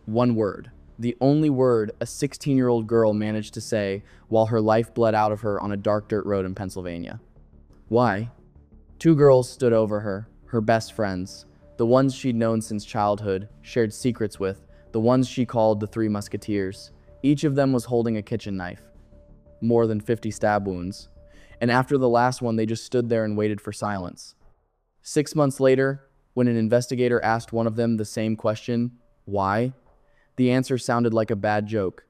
One word. The only word a 16-year-old girl managed to say while her life bled out of her on a dark dirt road in Pennsylvania. Why? Two girls stood over her, her best friends, the ones she'd known since childhood, shared secrets with, the ones she called the Three Musketeers. Each of them was holding a kitchen knife. More than 50 stab wounds. And after the last one, they just stood there and waited for silence. 6 months later, when an investigator asked one of them the same question, why? The answer sounded like a bad joke.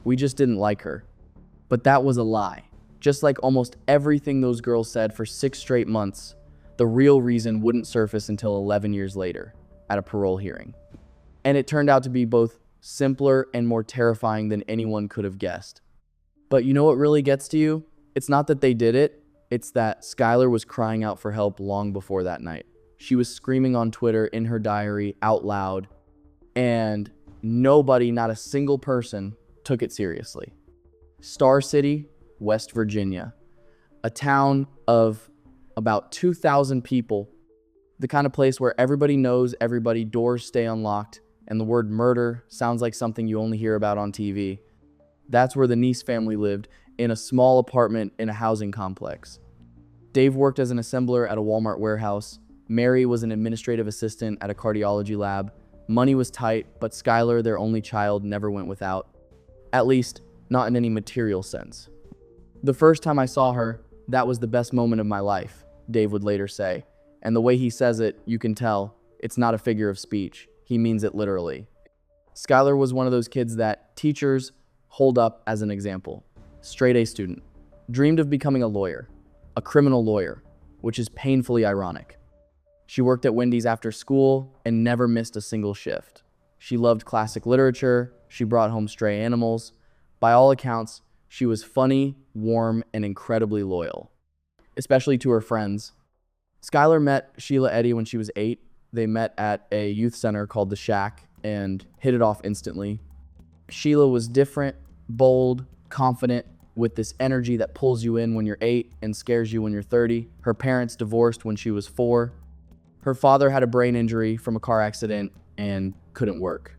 We just didn't like her. But that was a lie. Just like almost everything those girls said for 6 straight months, the real reason wouldn't surface until 11 years later, at a parole hearing. And it turned out to be both simpler and more terrifying than anyone could have guessed. But you know what really gets to you? It's not that they did it, it's that Skylar was crying out for help long before that night. She was screaming on Twitter, in her diary, out loud, and nobody, not a single person, took it seriously. Star City, West Virginia, a town of about 2,000 people, the kind of place where everybody knows everybody, doors stay unlocked, and the word murder sounds like something you only hear about on TV. That's where the Neese family lived, in a small apartment in a housing complex. Dave worked as an assembler at a Walmart warehouse. Mary was an administrative assistant at a cardiology lab. Money was tight, but Skylar, their only child, never went without. At least, not in any material sense. The first time I saw her, that was the best moment of my life, Dave would later say. And the way he says it, you can tell, it's not a figure of speech. He means it literally. Skylar was one of those kids that teachers hold up as an example. Straight A student. Dreamed of becoming a lawyer. A criminal lawyer, which is painfully ironic. She worked at Wendy's after school and never missed a single shift. She loved classic literature. She brought home stray animals. By all accounts, she was funny, warm, and incredibly loyal, especially to her friends. Skylar met Sheila Eddy when she was 8. They met at a youth center called The Shack and hit it off instantly. Sheila was different, bold, confident, with this energy that pulls you in when you're 8 and scares you when you're 30. Her parents divorced when she was 4. Her father had a brain injury from a car accident and couldn't work.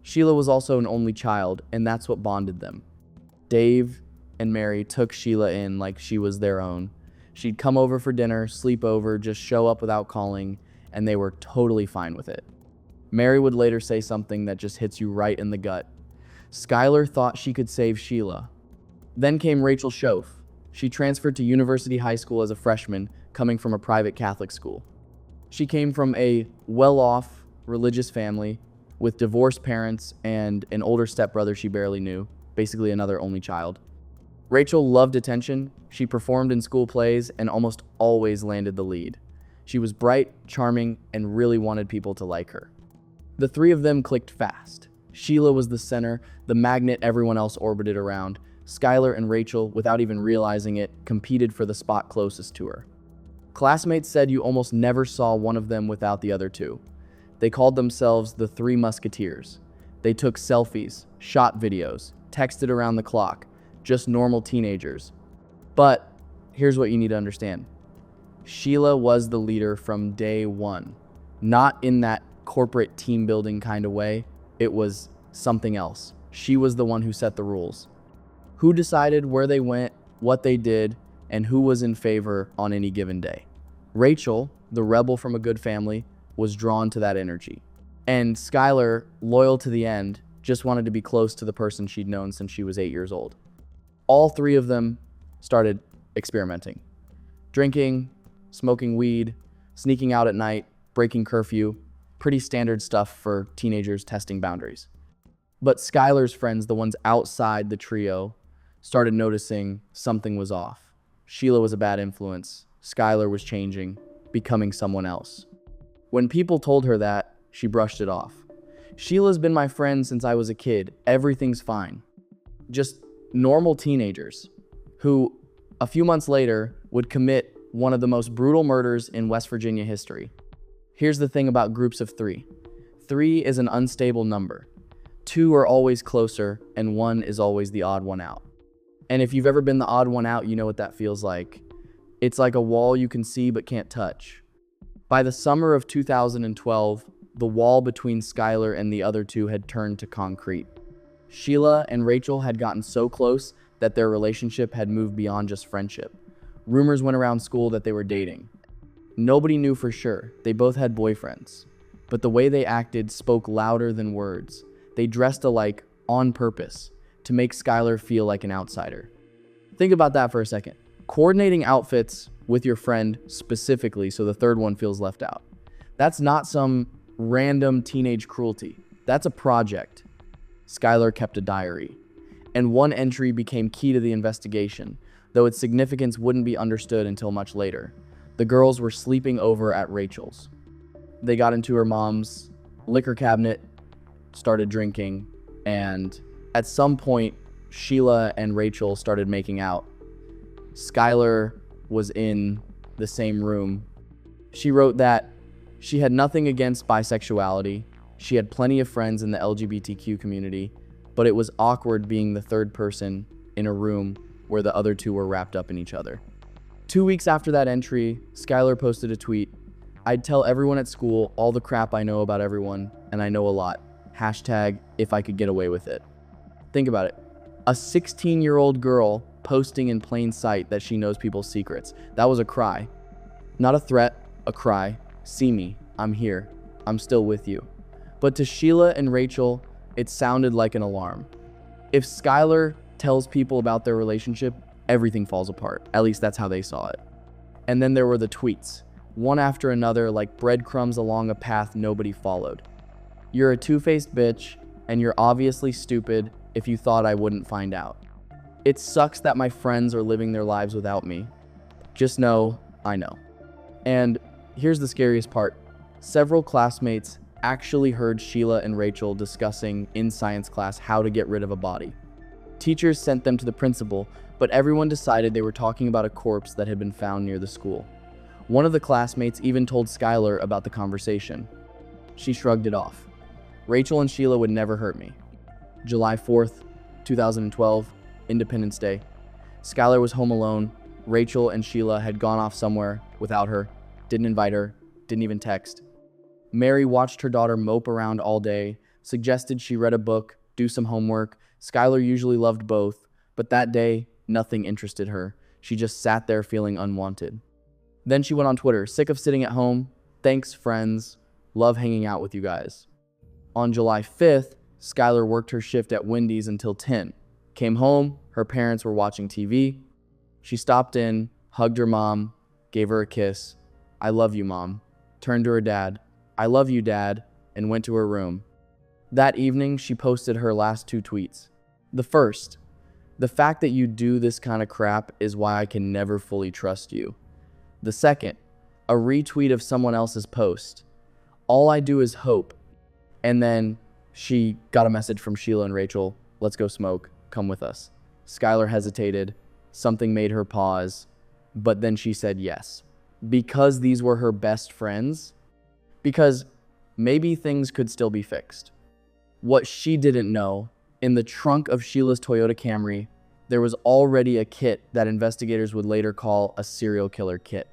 Sheila was also an only child, and that's what bonded them. Dave and Mary took Sheila in like she was their own. She'd come over for dinner, sleep over, just show up without calling, and they were totally fine with it. Mary would later say something that just hits you right in the gut. Skylar thought she could save Sheila. Then came Rachel Schoaf. She transferred to University High School as a freshman, coming from a private Catholic school. She came from a well-off religious family with divorced parents and an older stepbrother she barely knew, basically another only child. Rachel loved attention. She performed in school plays and almost always landed the lead. She was bright, charming, and really wanted people to like her. The three of them clicked fast. Sheila was the center, the magnet everyone else orbited around. Skylar and Rachel, without even realizing it, competed for the spot closest to her. Classmates said you almost never saw one of them without the other two. They called themselves the Three Musketeers. They took selfies, shot videos, texted around the clock, just normal teenagers. But here's what you need to understand. Sheila was the leader from day one. Not in that corporate team building kind of way. It was something else. She was the one who set the rules. Who decided where they went, what they did, and who was in favor on any given day. Rachel, the rebel from a good family, was drawn to that energy. And Skylar, loyal to the end, just wanted to be close to the person she'd known since she was 8 years old. All three of them started experimenting. Drinking, smoking weed, sneaking out at night, breaking curfew. Pretty standard stuff for teenagers testing boundaries. But Skylar's friends, the ones outside the trio, started noticing something was off. Sheila was a bad influence. Skylar was changing, becoming someone else. When people told her that, she brushed it off. Sheila's been my friend since I was a kid. Everything's fine. Just normal teenagers who, a few months later, would commit one of the most brutal murders in West Virginia history. Here's the thing about groups of 3. 3 is an unstable number. 2 are always closer, and 1 is always the odd one out. And if you've ever been the odd one out, you know what that feels like. It's like a wall you can see but can't touch. By the summer of 2012, The wall between Skylar and the other two had turned to concrete. Sheila and Rachel had gotten so close that their relationship had moved beyond just friendship. Rumors went around school that they were dating. Nobody knew for sure. They both had boyfriends. But the way they acted spoke louder than words. They dressed alike on purpose to make Skylar feel like an outsider. Think about that for a second. Coordinating outfits with your friend specifically so the third one feels left out. That's not some random teenage cruelty. That's a project. Skylar kept a diary, and one entry became key to the investigation, though its significance wouldn't be understood until much later. The girls were sleeping over at Rachel's. They got into her mom's liquor cabinet, started drinking, and at some point, Sheila and Rachel started making out. Skylar was in the same room. She wrote that she had nothing against bisexuality. She had plenty of friends in the LGBTQ community, but it was awkward being the third person in a room where the other two were wrapped up in each other. 2 weeks after that entry, Skylar posted a tweet. I'd tell everyone at school all the crap I know about everyone, and I know a lot. Hashtag if I could get away with it. Think about it. A 16-year-old girl posting in plain sight that she knows people's secrets. That was a cry. Not a threat, a cry. See me, I'm here, I'm still with you. But to Sheila and Rachel, it sounded like an alarm. If Skylar tells people about their relationship, everything falls apart. At least that's how they saw it. And then there were the tweets, one after another like breadcrumbs along a path nobody followed. You're a two-faced bitch, and you're obviously stupid if you thought I wouldn't find out. It sucks that my friends are living their lives without me. Just know, I know. And here's the scariest part. Several classmates actually heard Sheila and Rachel discussing in science class how to get rid of a body. Teachers sent them to the principal, but everyone decided they were talking about a corpse that had been found near the school. One of the classmates even told Skylar about the conversation. She shrugged it off. Rachel and Sheila would never hurt me. July 4th, 2012, Independence Day. Skylar was home alone. Rachel and Sheila had gone off somewhere without her, didn't invite her, didn't even text. Mary watched her daughter mope around all day, suggested she read a book, do some homework. Skylar usually loved both, but that day, nothing interested her. She just sat there feeling unwanted. Then she went on Twitter, sick of sitting at home. Thanks, friends. Love hanging out with you guys. On July 5th, Skylar worked her shift at Wendy's until 10. Came home, her parents were watching TV. She stopped in, hugged her mom, gave her a kiss. I love you, Mom. Turned to her dad. I love you, Dad, and went to her room. That evening, she posted her last 2 tweets. The first, the fact that you do this kind of crap is why I can never fully trust you. The second, a retweet of someone else's post. All I do is hope. And then she got a message from Sheila and Rachel. Let's go smoke. Come with us. Skylar hesitated. Something made her pause. But then she said yes. Because these were her best friends. Because maybe things could still be fixed. What she didn't know, in the trunk of Sheila's Toyota Camry, there was already a kit that investigators would later call a serial killer kit.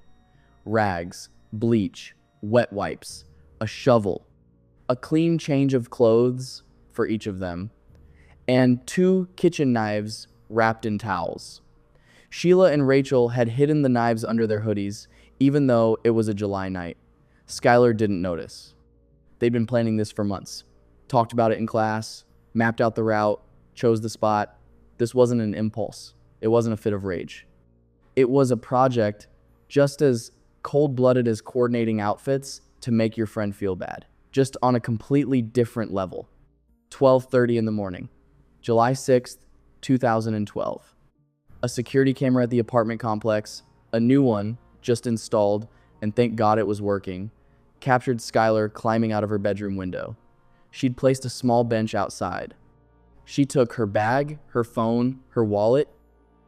Rags, bleach, wet wipes, a shovel, a clean change of clothes for each of them, and 2 kitchen knives wrapped in towels. Sheila and Rachel had hidden the knives under their hoodies, even though it was a July night. Skylar didn't notice. They'd been planning this for months. Talked about it in class, mapped out the route, chose the spot. This wasn't an impulse. It wasn't a fit of rage. It was a project just as cold-blooded as coordinating outfits to make your friend feel bad, just on a completely different level. 12:30 in the morning, July 6th, 2012. A security camera at the apartment complex, a new one just installed, and thank God it was working, captured Skylar climbing out of her bedroom window. She'd placed a small bench outside. She took her bag, her phone, her wallet,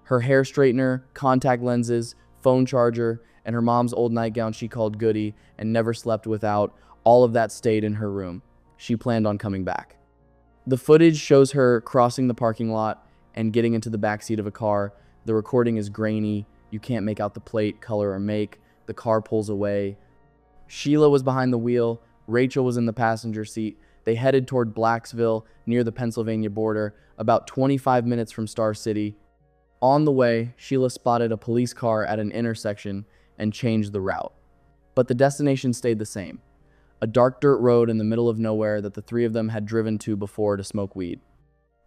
her hair straightener, contact lenses, phone charger, and her mom's old nightgown she called Goody and never slept without. All of that stayed in her room. She planned on coming back. The footage shows her crossing the parking lot and getting into the backseat of a car. The recording is grainy. You can't make out the plate, color, or make. The car pulls away. Sheila was behind the wheel, Rachel was in the passenger seat. They headed toward Blacksville, near the Pennsylvania border, about 25 minutes from Star City. On the way, Sheila spotted a police car at an intersection and changed the route. But the destination stayed the same, a dark dirt road in the middle of nowhere that the three of them had driven to before to smoke weed.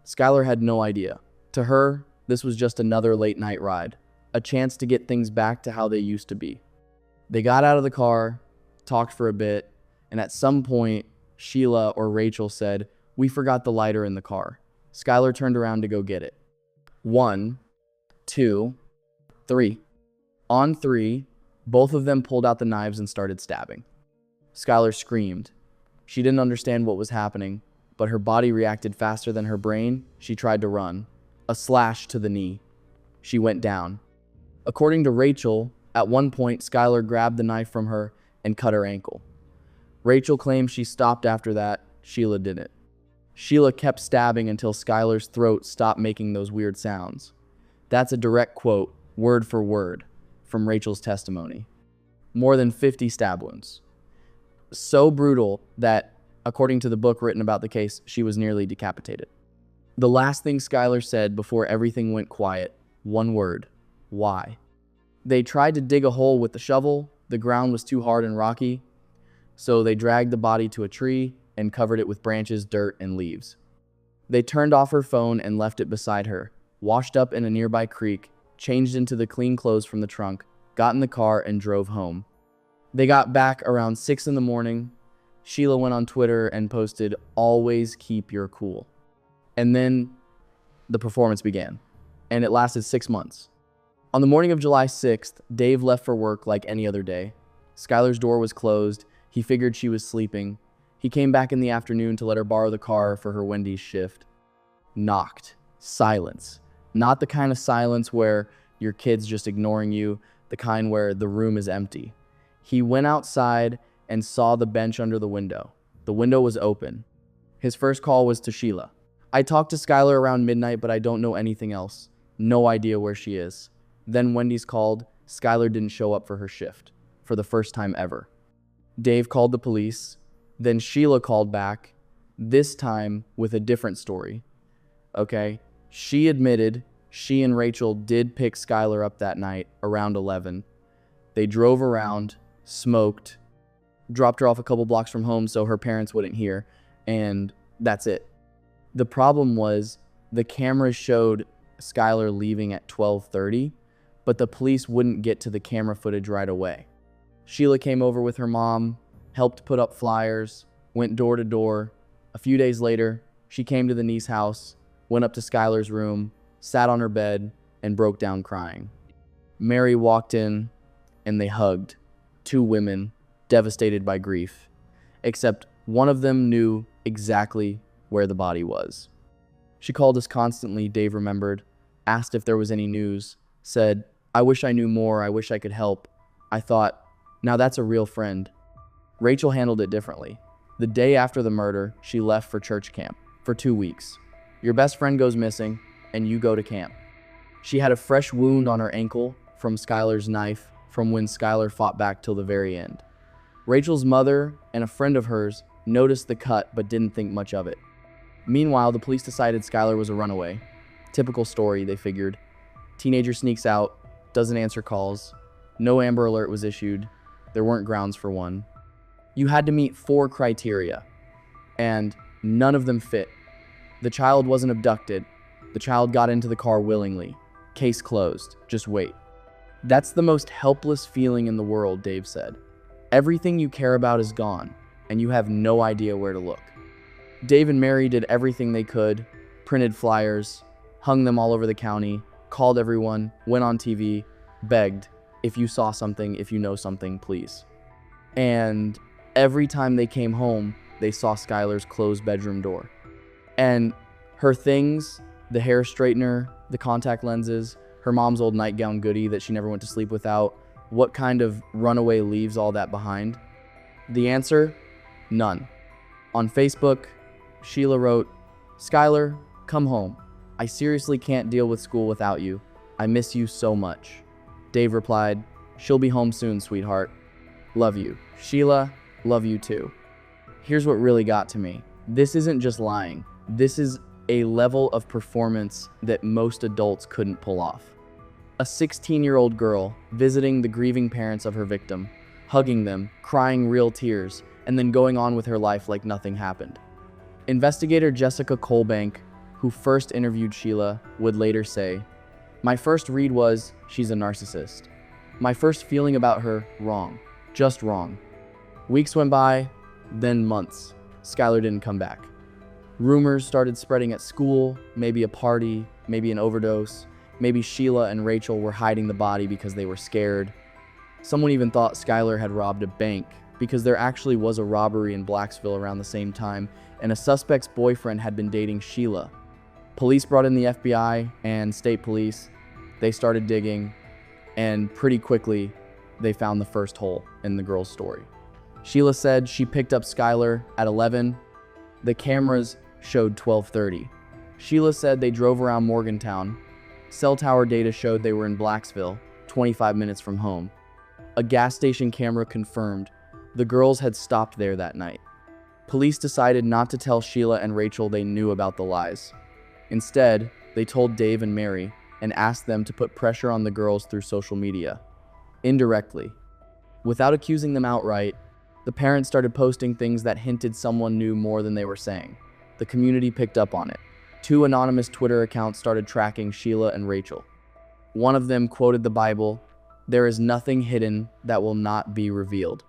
Skylar had no idea. To her, this was just another late night ride, a chance to get things back to how they used to be. They got out of the car, talked for a bit, and at some point, Sheila or Rachel said, "We forgot the lighter in the car." Skylar turned around to go get it. 1, 2, 3. On 3, both of them pulled out the knives and started stabbing. Skylar screamed. She didn't understand what was happening, but her body reacted faster than her brain. She tried to run. A slash to the knee. She went down. According to Rachel, at one point, Skylar grabbed the knife from her and cut her ankle. Rachel claims she stopped after that. Sheila didn't. Sheila kept stabbing until Skylar's throat stopped making those weird sounds. That's a direct quote, word for word, from Rachel's testimony. More than 50 stab wounds. So brutal that, according to the book written about the case, she was nearly decapitated. The last thing Skylar said before everything went quiet, one word: why? They tried to dig a hole with the shovel. The ground was too hard and rocky, so they dragged the body to a tree and covered it with branches, dirt, and leaves. They turned off her phone and left it beside her, washed up in a nearby creek, changed into the clean clothes from the trunk, got in the car, and drove home. They got back around 6 in the morning. Sheila went on Twitter and posted, "Always keep your cool." And then the performance began, and it lasted 6 months. On the morning of July 6th, Dave left for work like any other day. Skylar's door was closed. He figured she was sleeping. He came back in the afternoon to let her borrow the car for her Wendy's shift. Knocked. Silence. Not the kind of silence where your kid's just ignoring you, the kind where the room is empty. He went outside and saw the bench under the window. The window was open. His first call was to Sheila. "I talked to Skylar around midnight, but I don't know anything else. No idea where she is." Then Wendy's called. Skylar didn't show up for her shift, for the first time ever. Dave called the police. Then Sheila called back, this time with a different story. Okay, she admitted she and Rachel did pick Skylar up that night around 11. They drove around, smoked, dropped her off a couple blocks from home so her parents wouldn't hear, and that's it. The problem was the cameras showed Skylar leaving at 12:30, but the police wouldn't get to the camera footage right away. Sheila came over with her mom, helped put up flyers, went door to door. A few days later, she came to the niece's house, went up to Skylar's room, sat on her bed, and broke down crying. Mary walked in, and they hugged. 2 women, devastated by grief. Except one of them knew exactly where the body was. She called us constantly, Dave remembered, asked if there was any news, said, "I wish I knew more, I wish I could help." I thought, now that's a real friend. Rachel handled it differently. The day after the murder, she left for church camp for 2 weeks. Your best friend goes missing, and you go to camp. She had a fresh wound on her ankle from Skylar's knife from when Skylar fought back till the very end. Rachel's mother and a friend of hers noticed the cut but didn't think much of it. Meanwhile, the police decided Skylar was a runaway. Typical story, they figured. Teenager sneaks out, doesn't answer calls. No Amber Alert was issued. There weren't grounds for one. You had to meet 4 criteria, and none of them fit. The child wasn't abducted. The child got into the car willingly. Case closed. Just wait. That's the most helpless feeling in the world, Dave said. Everything you care about is gone, and you have no idea where to look. Dave and Mary did everything they could, printed flyers, hung them all over the county, called everyone, went on TV, begged, "If you saw something, if you know something, please." And every time they came home, they saw Skylar's closed bedroom door. And her things, the hair straightener, the contact lenses, her mom's old nightgown goodie that she never went to sleep without, what kind of runaway leaves all that behind? The answer? None. On Facebook, Sheila wrote, "Skylar, come home. I seriously can't deal with school without you. I miss you so much." Dave replied, "She'll be home soon, sweetheart. Love you. Sheila, love you too." here's what really got to me. This isn't just lying. This is a level of performance that most adults couldn't pull off. A 16-year-old girl visiting the grieving parents of her victim, hugging them, crying real tears, and then going on with her life like nothing happened. Investigator Jessica Colbank, who first interviewed Sheila, would later say, "My first read was, she's a narcissist. My first feeling about her, wrong. Just wrong. Weeks went by, then months. Skylar didn't come back. Rumors started spreading at school, maybe a party, maybe an overdose, maybe Sheila and Rachel were hiding the body because they were scared. Someone even thought Skylar had robbed a bank because there actually was a robbery in Blacksville around the same time, and a suspect's boyfriend had been dating Sheila. Police brought in the FBI and state police. They started digging, and pretty quickly, they found the first hole in the girl's story. Sheila said she picked up Skylar at 11. The cameras showed 12:30. Sheila said they drove around Morgantown. Cell tower data showed they were in Blacksville, 25 minutes from home. A gas station camera confirmed the girls had stopped there that night. Police decided not to tell Sheila and Rachel they knew about the lies. Instead, they told Dave and Mary and asked them to put pressure on the girls through social media. Indirectly. Without accusing them outright, the parents started posting things that hinted someone knew more than they were saying. The community picked up on it. 2 anonymous Twitter accounts started tracking Sheila and Rachel. One of them quoted the Bible, "There is nothing hidden that will not be revealed."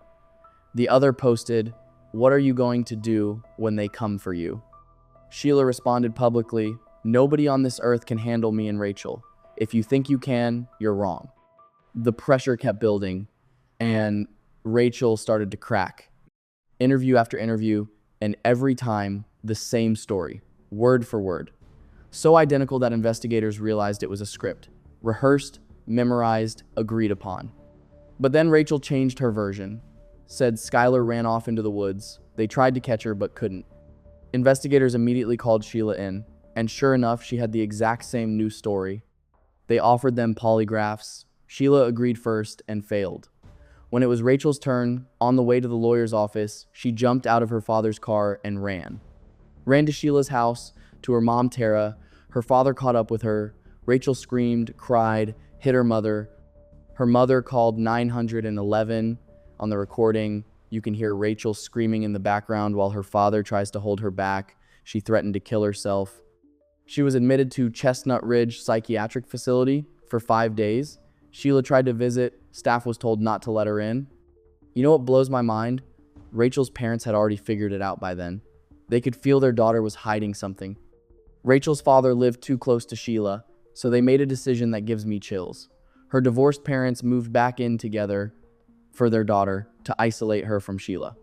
The other posted, "What are you going to do when they come for you?" Sheila responded publicly, "Nobody on this earth can handle me and Rachel. If you think you can, you're wrong." The pressure kept building, and Rachel started to crack. Interview after interview, and every time, the same story, word for word. So identical that investigators realized it was a script, rehearsed, memorized, agreed upon. But then Rachel changed her version, said Skylar ran off into the woods. They tried to catch her but couldn't. Investigators immediately called Sheila in, and sure enough, she had the exact same new story. They offered them polygraphs. Sheila agreed first and failed. When it was Rachel's turn, on the way to the lawyer's office, she jumped out of her father's car and ran. Ran to Sheila's house, to her mom Tara. Her father caught up with her. Rachel screamed, cried, hit her mother. Her mother called 911. On the recording, you can hear Rachel screaming in the background while her father tries to hold her back. She threatened to kill herself. She was admitted to Chestnut Ridge Psychiatric Facility for 5 days. Sheila tried to visit. Staff was told not to let her in. You know what blows my mind? Rachel's parents had already figured it out by then. They could feel their daughter was hiding something. Rachel's father lived too close to Sheila, so they made a decision that gives me chills. Her divorced parents moved back in together for their daughter to isolate her from Sheila.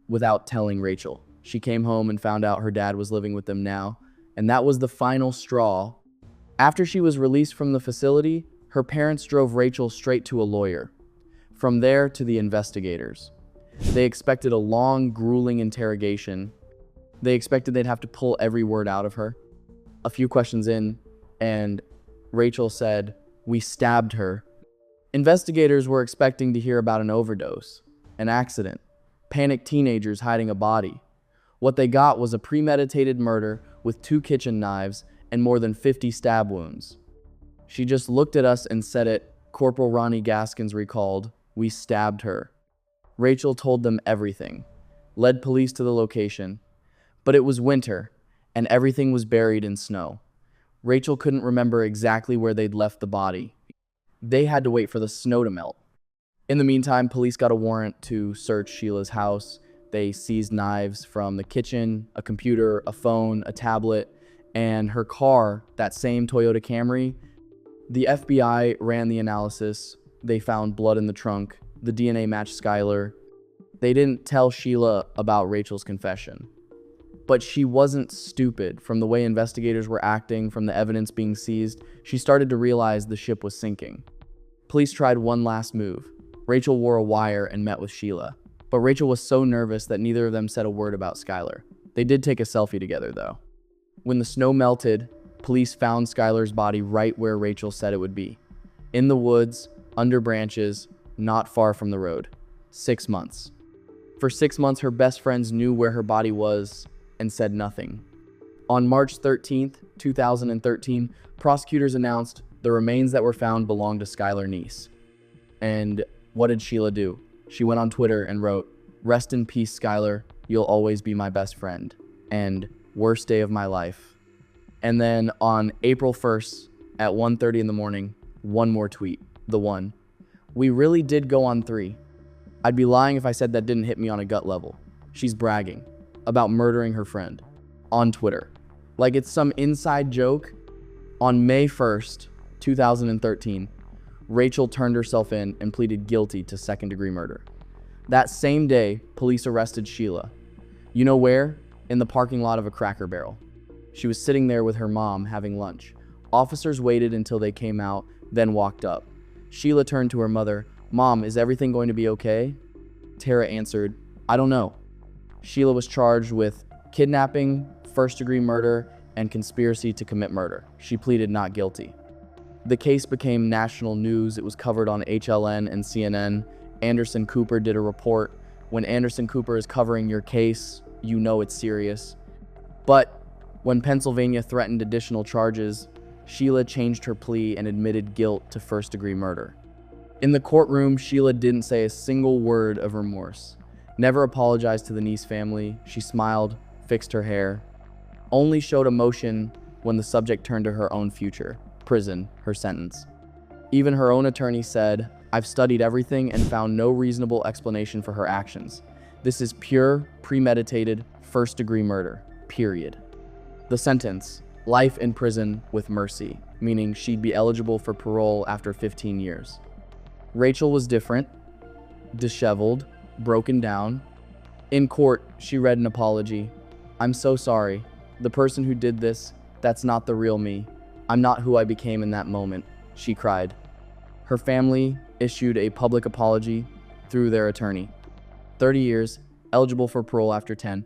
Without telling Rachel, she came home and found out her dad was living with them now, and that was the final straw. After she was released from the facility, her parents drove Rachel straight to a lawyer. From there to the investigators. They expected a long, grueling interrogation. They expected they'd have to pull every word out of her. A few questions in, and Rachel said, "We stabbed her." Investigators were expecting to hear about an overdose, an accident, panicked teenagers hiding a body. What they got was a premeditated murder with 2 kitchen knives and more than 50 stab wounds. She just looked at us and said it, Corporal Ronnie Gaskins recalled. "We stabbed her." Rachel told them everything, led police to the location. But it was winter, and everything was buried in snow. Rachel couldn't remember exactly where they'd left the body. They had to wait for the snow to melt. In the meantime, police got a warrant to search Sheila's house. They seized knives from the kitchen, a computer, a phone, a tablet, and her car, that same Toyota Camry. The FBI ran the analysis. They found blood in the trunk. The DNA matched Skylar. They didn't tell Sheila about Rachel's confession. But she wasn't stupid. From the way investigators were acting, from the evidence being seized, she started to realize the ship was sinking. Police tried one last move. Rachel wore a wire and met with Sheila. But Rachel was so nervous that neither of them said a word about Skylar. They did take a selfie together, though. When the snow melted, police found Skylar's body right where Rachel said it would be. In the woods, under branches, not far from the road. 6 months. For 6 months, her best friends knew where her body was and said nothing. On March 13th, 2013, prosecutors announced the remains that were found belonged to Skylar Neese. And what did Sheila do? She went on Twitter and wrote, "Rest in peace, Skylar. You'll always be my best friend." And worst day of my life. And then on April 1st at 1:30 in the morning, one more tweet, the one. "We really did go on 3. I'd be lying if I said that didn't hit me on a gut level." She's bragging about murdering her friend on Twitter. Like it's some inside joke. On May 1st, 2013, Rachel turned herself in and pleaded guilty to second-degree murder. That same day, police arrested Sheila. You know where? In the parking lot of a Cracker Barrel. She was sitting there with her mom having lunch. Officers waited until they came out, then walked up. Sheila turned to her mother. "Mom, is everything going to be okay?" Tara answered, "I don't know." Sheila was charged with kidnapping, first-degree murder, and conspiracy to commit murder. She pleaded not guilty. The case became national news. It was covered on HLN and CNN. Anderson Cooper did a report. When Anderson Cooper is covering your case, you know it's serious. But when Pennsylvania threatened additional charges, Sheila changed her plea and admitted guilt to first-degree murder. In the courtroom, Sheila didn't say a single word of remorse. Never apologized to the Neese family. She smiled, fixed her hair, only showed emotion when the subject turned to her own future, prison, her sentence. Even her own attorney said, "I've studied everything and found no reasonable explanation for her actions. This is pure, premeditated, first-degree murder, period." The sentence, life in prison with mercy, meaning she'd be eligible for parole after 15 years. Rachel was different, disheveled, broken down. In court, she read an apology. "I'm so sorry. The person who did this, that's not the real me. I'm not who I became in that moment," she cried. Her family issued a public apology through their attorney. 30 years, eligible for parole after 10.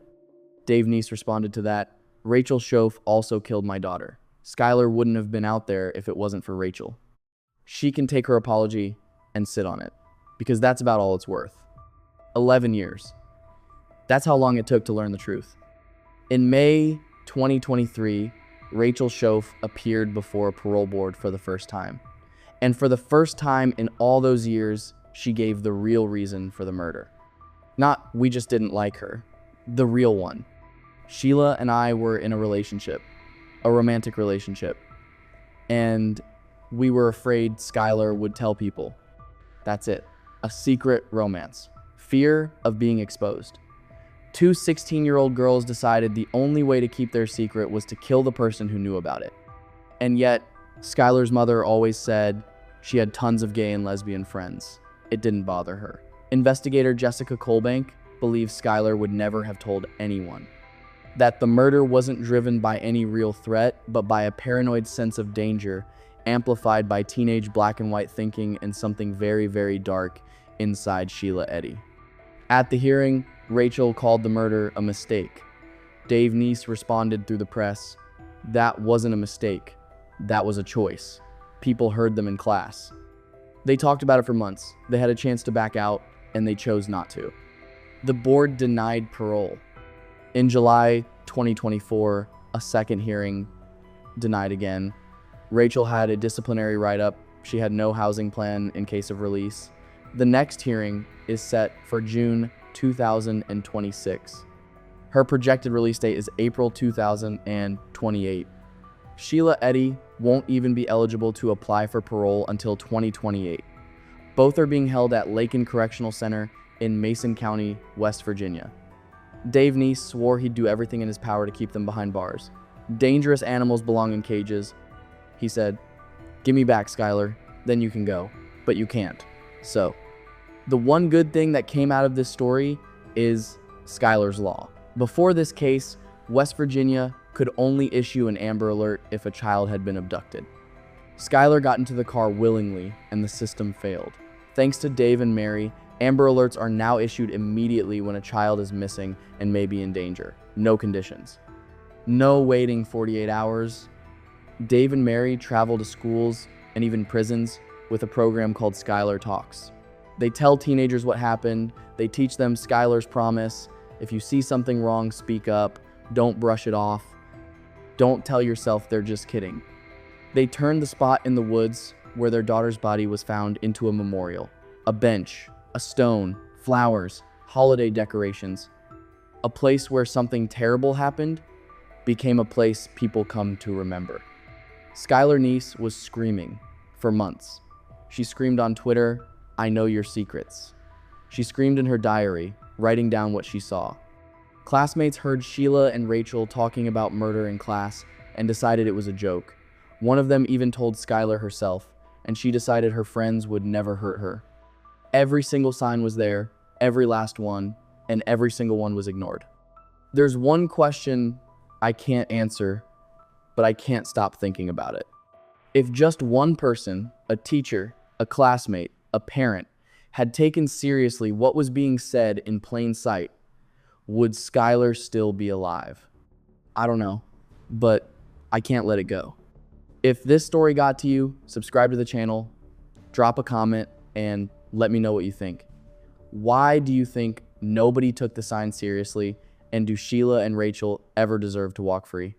Dave Neese responded to that. "Rachel Schoaf also killed my daughter. Skylar wouldn't have been out there if it wasn't for Rachel. She can take her apology and sit on it, because that's about all it's worth." 11 years. That's how long it took to learn the truth. In May 2023, Rachel Schoaf appeared before a parole board for the first time. And for the first time in all those years, she gave the real reason for the murder. Not, "we just didn't like her." The real one. "Sheila and I were in a relationship, a romantic relationship. And we were afraid Skylar would tell people." That's it. A secret romance. Fear of being exposed. Two 16-year-old girls decided the only way to keep their secret was to kill the person who knew about it. And yet, Skylar's mother always said she had tons of gay and lesbian friends. It didn't bother her. Investigator Jessica Colbank believes Skylar would never have told anyone. That the murder wasn't driven by any real threat, but by a paranoid sense of danger, amplified by teenage black and white thinking and something very, very dark inside Sheila Eddy. At the hearing, Rachel called the murder a mistake. Dave Neese responded through the press, "That wasn't a mistake. That was a choice. People heard them in class." They talked about it for months. They had a chance to back out, and they chose not to. The board denied parole. In July 2024, a second hearing denied again. Rachel had a disciplinary write-up. She had no housing plan in case of release. The next hearing is set for June 2026. Her projected release date is April 2028. Sheila Eddy won't even be eligible to apply for parole until 2028. Both are being held at Lakin Correctional Center in Mason County, West Virginia. Dave Neese swore he'd do everything in his power to keep them behind bars. "Dangerous animals belong in cages," he said. "Give me back, Skylar, then you can go." But you can't. So, the one good thing that came out of this story is Skylar's Law. Before this case, West Virginia could only issue an Amber Alert if a child had been abducted. Skylar got into the car willingly, and the system failed. Thanks to Dave and Mary, Amber Alerts are now issued immediately when a child is missing and may be in danger. No conditions. No waiting 48 hours. Dave and Mary travel to schools and even prisons with a program called Skylar Talks. They tell teenagers what happened. They teach them Skylar's promise. If you see something wrong, speak up. Don't brush it off. Don't tell yourself they're just kidding. They turned the spot in the woods where their daughter's body was found into a memorial. A bench, a stone, flowers, holiday decorations. A place where something terrible happened became a place people come to remember. Skylar Neese was screaming for months. She screamed on Twitter, "I know your secrets." She screamed in her diary, writing down what she saw. Classmates heard Sheila and Rachel talking about murder in class and decided it was a joke. One of them even told Skylar herself, and she decided her friends would never hurt her. Every single sign was there, every last one, and every single one was ignored. There's one question I can't answer, but I can't stop thinking about it. If just one person, a teacher, a classmate, a parent, had taken seriously what was being said in plain sight, would Skylar still be alive? I don't know, but I can't let it go. If this story got to you, subscribe to the channel, drop a comment, and let me know what you think. Why do you think nobody took the sign seriously, and do Sheila and Rachel ever deserve to walk free?